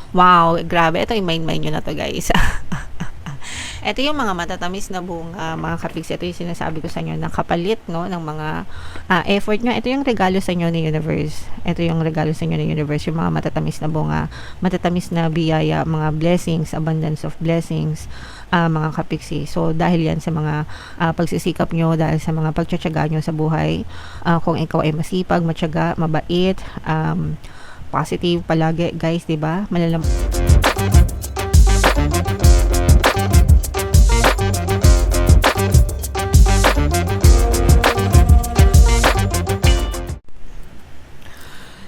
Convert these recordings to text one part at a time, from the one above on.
Wow, grabe. Ito, i-mind nyo na to, guys. Ito yung mga matatamis na bunga, mga kapigs. Ito yung sinasabi ko sa inyo na kapalit, no, ng mga effort nyo. Ito yung regalo sa inyo ni Universe. Ito yung regalo sa inyo ni Universe. Yung mga matatamis na bunga, matatamis na biyaya, mga blessings, abundance of blessings, mga kapiksi. So, dahil yan sa mga pagsisikap nyo, dahil sa mga pagtsatsaga nyo sa buhay, kung ikaw ay masipag, matyaga, mabait, positive palagi, guys, 'di ba?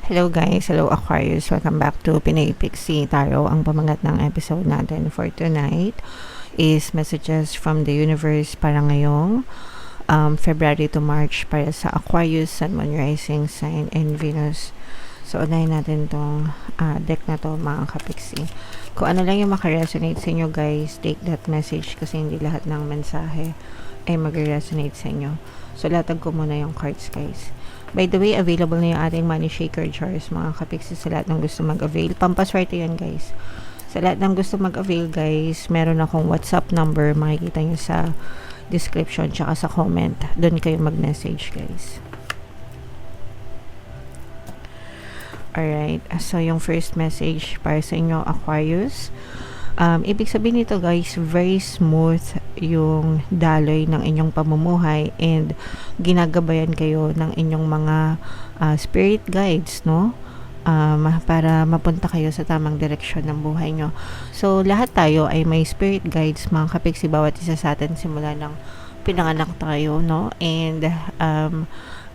Hello guys, hello Aquarius. Welcome back to Pinay Pixie Tarot. Ang pamangat ng episode natin for tonight is messages from the universe para ngayong February to March para sa Aquarius, Sun, Moon, Rising Sign, and Venus. So, unahin natin tong deck na to, mga kapiksi. Kung ano lang yung makaresonate sa inyo, guys, take that message kasi hindi lahat ng mensahe ay mag-resonate sa inyo. So, latag ko muna yung cards, guys. By the way, available na yung ating money shaker jars, mga kapiksi, sa lahat ng gusto mag-avail. Pampaswerte yan, guys. Sa lahat ng gusto mag-avail, guys, meron akong WhatsApp number. Makikita nyo sa description tsaka sa comment. Doon kayo mag-message, guys. Alright, so yung first message para sa inyo, Aquarius. Ibig sabihin nito, guys, very smooth yung daloy ng inyong pamumuhay and ginagabayan kayo ng inyong mga spirit guides, no? Para mapunta kayo sa tamang direksyon ng buhay nyo. So, lahat tayo ay may spirit guides, mga kapiksi, bawat isa sa atin simula ng pinanganak tayo, no? And,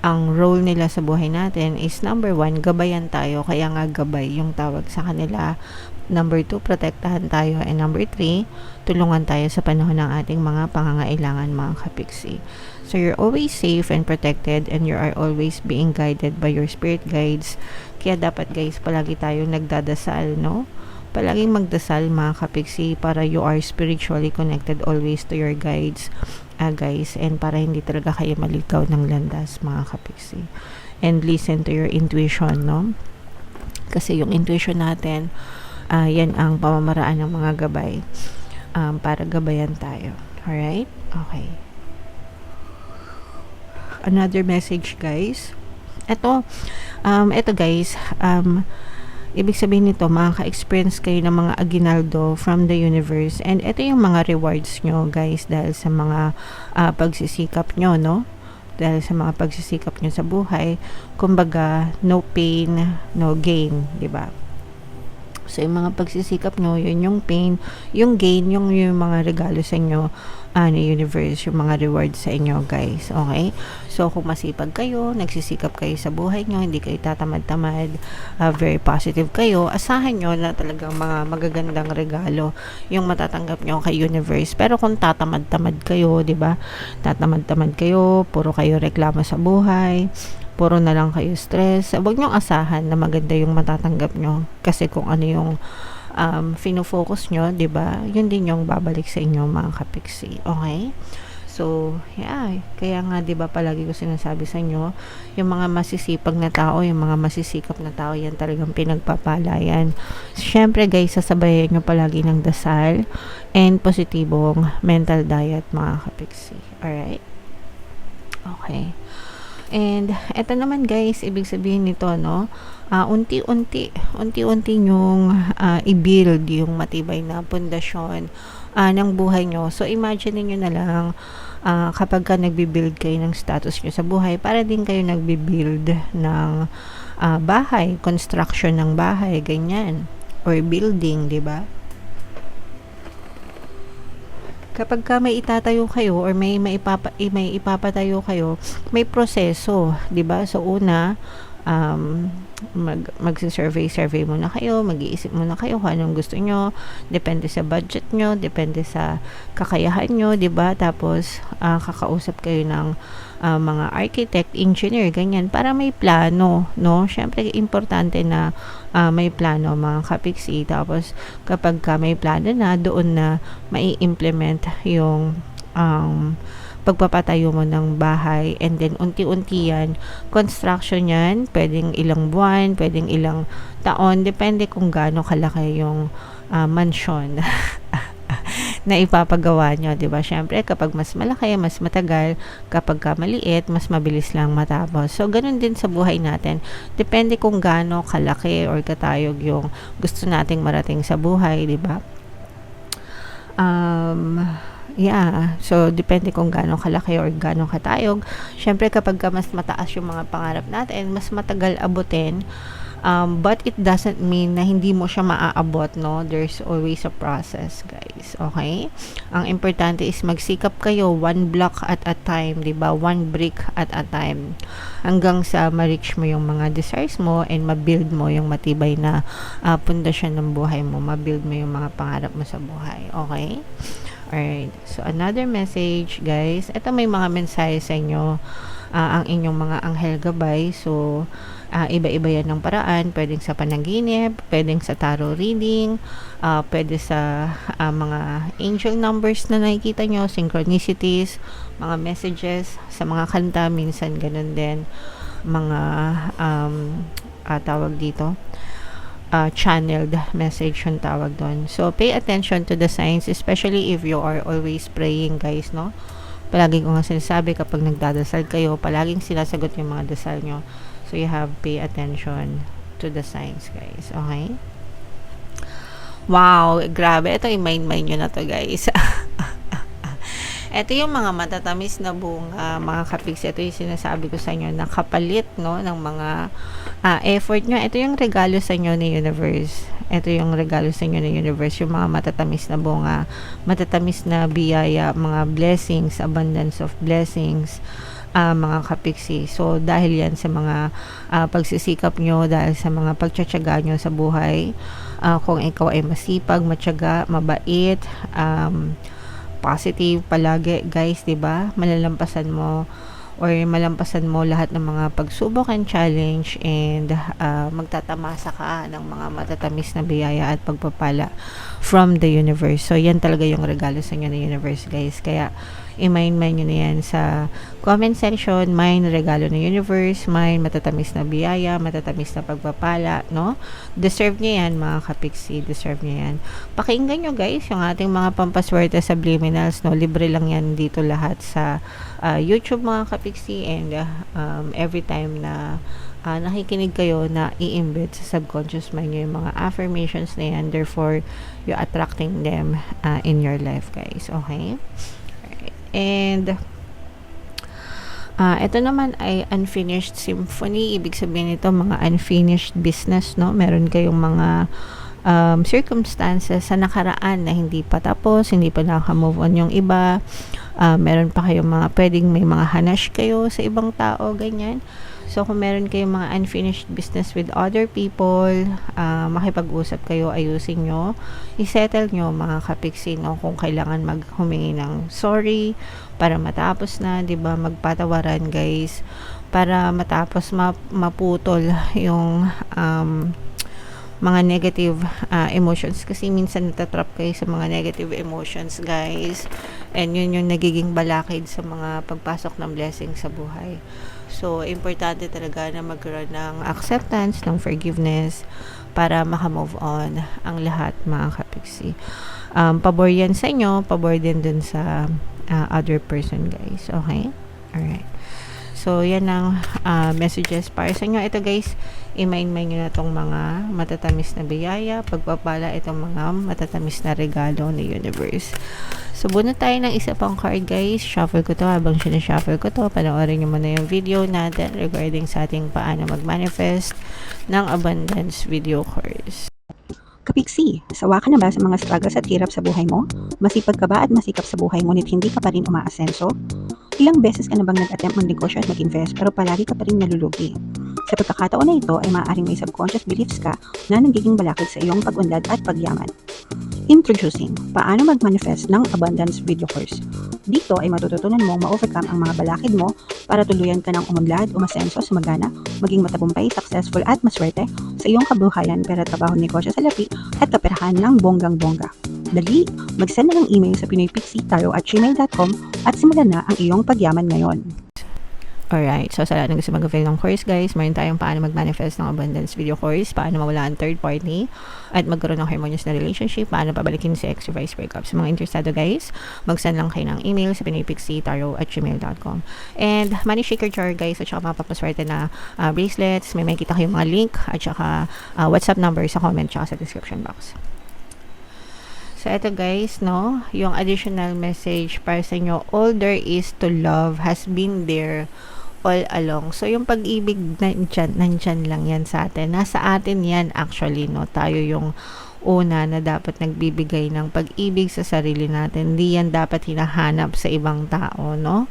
ang role nila sa buhay natin is number 1, gabayan tayo. Kaya nga gabay yung tawag sa kanila. Number 2, protektahan tayo. And number 3, tulungan tayo sa panahon ng ating mga pangangailangan, mga kapiksi. So, you're always safe and protected and you are always being guided by your spirit guides. Kaya dapat, guys, palagi tayong nagdadasal, no? Palaging magdasal, mga kapiksi, para you are spiritually connected always to your guides, guys, and para hindi talaga kayo maligaw ng landas, mga kapiksi. And listen to your intuition, no? Kasi yung intuition natin, yan ang pamamaraan ng mga gabay para gabayan tayo. Alright? Okay. Another message, guys. Ito guys, ibig sabihin nito, makaka-experience kayo ng mga aginaldo from the universe. And ito yung mga rewards nyo, guys, dahil sa mga pagsisikap nyo, no? Dahil sa mga pagsisikap nyo sa buhay. Kumbaga, no pain, no gain, di ba? So, yung mga pagsisikap nyo, yun yung pain, yung gain, yung mga regalo sa inyo ni universe, yung mga rewards sa inyo, guys. Okay? So, kung masipag kayo, nagsisikap kayo sa buhay nyo, hindi kayo tatamad-tamad, very positive kayo, asahan nyo na talagang mga magagandang regalo yung matatanggap nyo kay universe. Pero kung tatamad-tamad kayo, di ba? Tatamad-tamad kayo, puro kayo reklamo sa buhay, puro na lang kayo stress, huwag nyong asahan na maganda yung matatanggap nyo. Kasi kung ano yung fino-focus nyo, di ba? Yun din yung babalik sa inyo, mga kapiksi. Okay? So, yeah. Kaya nga, di ba, palagi ko sinasabi sa inyo, yung mga masisipag na tao, yung mga masisikap na tao, yan talagang pinagpapalayan. Siyempre, guys, sasabayan nyo palagi ng dasal and positibong mental diet, mga kapiksi. Alright? Okay. And eto naman, guys, ibig sabihin nito, no, unti-unti nyong i-build yung matibay na pundasyon ng buhay nyo. So, imagine niyo na lang kapag ka nagbi-build kayo ng status nyo sa buhay, para din kayo nagbi-build ng bahay, construction ng bahay, ganyan, or building, di ba? Kapag ka may itatayo kayo or may ipapatayo kayo, may proseso, 'di ba? So una, magsi-survey muna kayo, mag-iisip muna kayo kung anong gusto nyo, depende sa budget nyo, depende sa kakayahan nyo, 'di ba? Tapos kakausap kayo ng mga architect, engineer, ganyan, para may plano, no? Syempre importante na may plano, mga kapiksi. Tapos kapag may plano na, doon na mai-implement yung pagpapatayo mo ng bahay, and then unti-unti yan, construction yan, pwedeng ilang buwan, pwedeng ilang taon, depende kung gaano kalaki yung mansyon na ipapagawa nyo, di ba? Syempre, kapag mas malaki, mas matagal, kapag maliit, mas mabilis lang matapos. So, ganun din sa buhay natin. Depende kung gaano kalaki or katayog yung gusto nating marating sa buhay, di ba? Yeah. So, depende kung gaano kalaki or gaano katayog. Syempre, kapag mas mataas yung mga pangarap natin, mas matagal abutin. But it doesn't mean na hindi mo siya maaabot, no? There's always a process, guys. Okay? Ang importante is magsikap kayo one block at a time, 'di ba? One brick at a time. Hanggang sa ma-reach mo yung mga desires mo and ma-build mo yung matibay na pundasyon ng buhay mo. Ma-build mo yung mga pangarap mo sa buhay. Okay? Alright. So, another message, guys. Ito may mga mensahe sa inyo. Ang inyong mga anghel gabay. So, iba-iba yan ng paraan. Pwedeng sa panaginip, pwedeng sa tarot reading, pwede sa mga angel numbers na nakikita nyo, synchronicities, mga messages, sa mga kanta, minsan ganun din. Mga tawag dito, channeled message yung tawag doon. So, pay attention to the signs, especially if you are always praying, guys, no? Palagi ko nga sinasabi, kapag nagdadasal kayo, palaging sinasagot yung mga dasal nyo. So, you have pay attention to the signs, guys. Okay? Wow! Grabe. Ito, i-mind nyo na to, guys. Ito yung mga matatamis na bunga, mga kapiks. Ito yung sinasabi ko sa inyo na kapalit, no, ng mga effort nyo. Ito yung regalo sa inyo ni universe. Ito yung regalo sa inyo ni universe. Yung mga matatamis na bunga, matatamis na biyaya, mga blessings, abundance of blessings, mga kapiksi. So, dahil yan sa mga pagsisikap nyo, dahil sa mga pagtsatsaga nyo sa buhay, kung ikaw ay masipag, matyaga, mabait, positive palagi, guys, 'di ba? Malalampasan mo or malampasan mo lahat ng mga pagsubok and challenge, and magtatamasa ka ng mga matatamis na biyaya at pagpapala from the universe. So, yan talaga yung regalo sa inyo ng universe, guys. Kaya, i-mine nyo na yan sa comment section. Mine, regalo ng universe. Mine, matatamis na biyaya, matatamis na pagpapala, no? Deserve nyo yan, mga kapiksi. Deserve nyo yan. Pakinggan nyo, guys, yung ating mga pampaswerte subliminals, no? Libre lang yan dito lahat sa YouTube, mga kapiksi. And every time na nakikinig kayo, na i-embed sa subconscious mind nyo yung mga affirmations na yan. Therefore, you're attracting them in your life, guys. Okay? And ito naman ay unfinished symphony. Ibig sabihin nito, mga unfinished business, no? Meron kayong mga circumstances sa nakaraan na hindi pa tapos, hindi pa naka-move on yung iba. Meron pa kayong mga, pwedeng may mga hanash kayo sa ibang tao, ganyan. So, kung meron kayong mga unfinished business with other people, makipag-usap kayo, ayusin nyo, isettle nyo, mga kapiksi, no? Kung kailangan humingi ng sorry para matapos na, 'di ba? Magpatawaran, guys, para matapos maputol yung mga negative emotions, kasi minsan natatrap kayo sa mga negative emotions, guys, and yun yung nagiging balakid sa mga pagpasok ng blessing sa buhay. So, importante talaga na magkaroon ng acceptance, ng forgiveness, para makamove on ang lahat, mga kapiksi. Pabor yan sa inyo, pabor din dun sa other person, guys. Okay? Alright. So, yan ang messages para sa inyo. Ito, guys, i-mind nyo na itong mga matatamis na biyaya, pagpapala, itong mga matatamis na regalo ni universe. So, bunot tayo ng isa pang card, guys. Shuffle ko to. Habang sinashuffle ko to, panoorin nyo muna yung video natin regarding sa ating paano mag-manifest ng abundance video course. Kapiksi, sawa ka na ba sa mga struggles at hirap sa buhay mo? Masipag ka ba at masikap sa buhay ngunit hindi ka pa rin umaasenso? Ilang beses ka na bang nag-attempt magnegosyo at mag-invest pero palagi ka pa rin nalulugi? Sa pagkakataon na ito ay maaaring may subconscious beliefs ka na nagiging balakid sa iyong pag-unlad at pagyaman. Introducing, paano mag-manifest ng abundance video course. Dito ay matututunan mong ma-overcome ang mga balakid mo para tuluyan ka ng umunlad, umasenso, sumagana, maging matagumpay, successful at maswerte sa iyong kabuhayan, pera, trabaho, negosyo, salapi at kaperahan ng bonggang-bongga. Dali, mag-send na ng email sa pinoypixie@gmail.com at simulan na ang iyong pagyaman ngayon. Alright, so sa lahat ng gusto mag-avail ng course guys, mayroon tayong paano mag-manifest ng abundance video course, paano mawala ang third party, at magkaroon ng harmonious na relationship, paano pabalikin si ex vice breakup. Sa mga interesado guys, mag-send lang kayo ng email sa pinoypixie@gmail.com. And money shaker jar guys, at saka mapapaswerte na bracelets, may makikita kayong mga link, at saka WhatsApp number sa comment, saka sa description box. So, ito guys, no, yung additional message para sa inyo, all there is to love has been there all along. So, yung pag-ibig nandyan lang yan sa atin. Nasa atin yan actually, no. Tayo yung una na dapat nagbibigay ng pag-ibig sa sarili natin. Hindi yan dapat hinahanap sa ibang tao, no.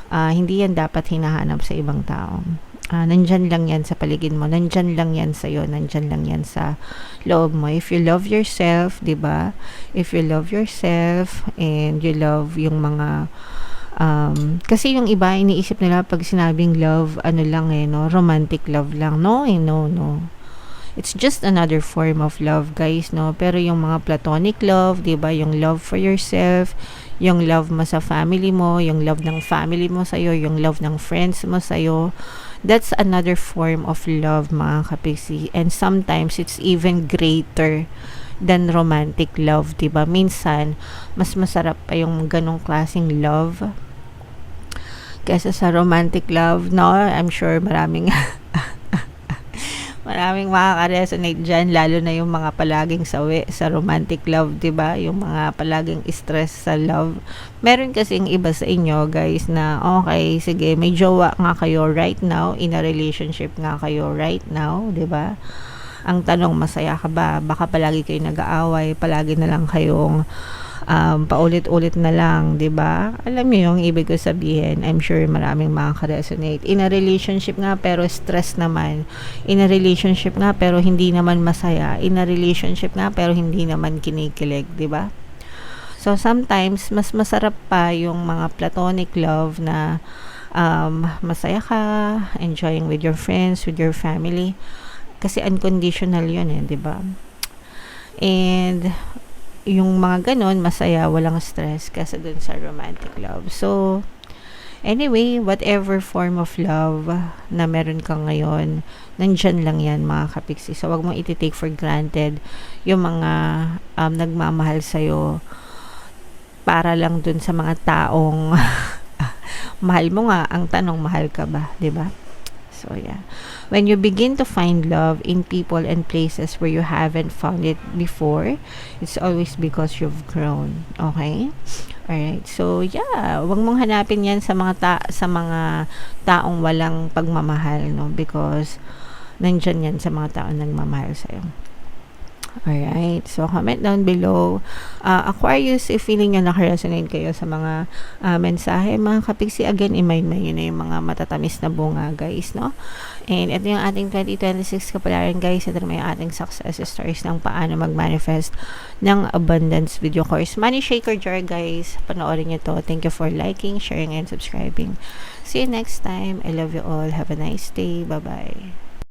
Hindi yan dapat hinahanap sa ibang tao. Nandyan lang yan sa paligid mo, nandyan lang yan sa'yo, nandyan lang yan sa loob mo. If you love yourself, diba? If you love yourself and you love yung mga kasi yung iba iniisip nila pag sinabing love, ano lang no, romantic love lang. No. It's just another form of love, guys, no. Pero yung mga platonic love, 'di ba? Yung love for yourself, yung love mo sa family mo, yung love ng family mo sa iyo, yung love ng friends mo sa iyo. That's another form of love, mga kapiksi. And sometimes it's even greater than romantic love, 'di ba? Minsan mas masarap pa yung ganong klaseng love kaysa sa romantic love, no? I'm sure maraming makaka-resonate dyan, lalo na yung mga palaging sawi sa romantic love, 'di ba? Yung mga palaging stress sa love. Meron kasing iba sa inyo, guys, na okay, sige, may jowa nga kayo right now, in a relationship nga kayo right now, 'di ba? Ang tanong, masaya ka ba? Baka palagi kayo nag-aaway, palagi na lang kayong paulit-ulit na lang, 'di ba? Alam niyo yung ibig ko sabihin. I'm sure maraming makaka-resonate. In a relationship nga pero stress naman. In a relationship nga pero hindi naman masaya. In a relationship nga pero hindi naman kinikilig, 'di ba? So sometimes mas masarap pa yung mga platonic love na masaya ka, enjoying with your friends, with your family. Kasi unconditional 'yun, 'di ba? And yung mga ganon, masaya, walang stress kasi dun sa romantic love. So, anyway, whatever form of love na meron ka ngayon, nandyan lang yan, mga kapiksi. So, wag mong iti-take for granted yung mga nagmamahal sa'yo para lang dun sa mga taong mahal mo nga. Ang tanong, mahal ka ba? 'Di ba? So, yeah. When you begin to find love in people and places where you haven't found it before, it's always because you've grown. Okay? Alright. So, yeah. Huwag mong hanapin yan sa mga taong walang pagmamahal, no? Because nandyan yan sa mga taong nagmamahal sa'yo. Alright, so comment down below. Aquarius, if feeling nyo nakaresonate kayo sa mga mensahe, mga kapiksi, again, imay-may yun na yung mga matatamis na bunga, guys, no? And ito yung ating 2026 kapalaran, guys. Ito naman yung ating success stories ng paano mag-manifest ng abundance video course. Money Shaker Jar, guys. Panoorin nyo to. Thank you for liking, sharing, and subscribing. See you next time. I love you all. Have a nice day. Bye-bye.